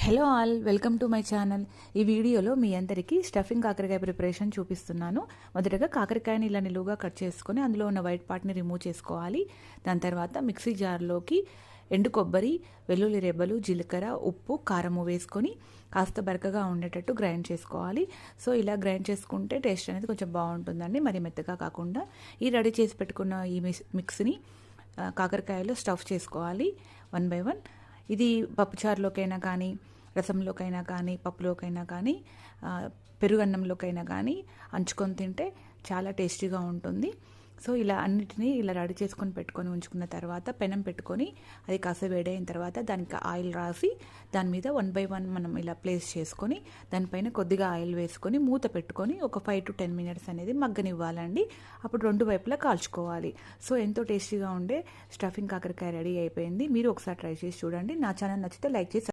Hello all, welcome to my channel. ఈ వీడియోలో మీ అందరికీ స్టఫింగ్ కాకరకాయ ప్రిపరేషన్ చూపిస్తున్నాను. మొదటగా కాకరకాయని ఇలా నిలువుగా కట్ చేసుకొని అందులో ఉన్న వైట్ పార్ట్ని రిమూవ్ చేసుకోవాలి. దాని తర్వాత మిక్సీ జార్లోకి ఎండు కొబ్బరి, వెల్లుల్లి రెబ్బలు, జీలకర్ర, ఉప్పు, కారము వేసుకొని కాస్త బరకగా ఉండేటట్టు గ్రైండ్ చేసుకోవాలి. సో ఇలా గ్రైండ్ చేసుకుంటే టేస్ట్ అనేది కొంచెం బాగుంటుందండి, మరి మెత్తగా కాకుండా. ఈ రెడీ చేసి పెట్టుకున్న ఈ మిక్స్ని కాకరకాయలో స్టఫ్ చేసుకోవాలి 1 by 1. ఇది పప్పుచారులోకైనా కానీ, రసంలోకైనా కానీ, పప్పులోకైనా కానీ, పెరుగన్నంలోకైనా కానీ అంచుకొని తింటే చాలా టేస్టీగా ఉంటుంది. సో ఇలా అన్నిటినీ ఇలా రెడీ చేసుకొని పెట్టుకొని ఉంచుకున్న తర్వాత పెనం పెట్టుకొని అది కాస్త వేడైన తర్వాత దానికి ఆయిల్ రాసి దాని మీద 1 by 1 మనం ఇలా ప్లేస్ చేసుకొని దానిపైన కొద్దిగా ఆయిల్ వేసుకొని మూత పెట్టుకొని ఒక 5 to 10 minutes అనేది మగ్గనివ్వాలండి. అప్పుడు 2 వైపులా కాల్చుకోవాలి. సో ఎంతో టేస్టీగా ఉండే స్టఫింగ్ కాకరకాయ రెడీ అయిపోయింది. మీరు ఒకసారి ట్రై చేసి చూడండి. నా ఛానల్ నచ్చితే లైక్ చేసి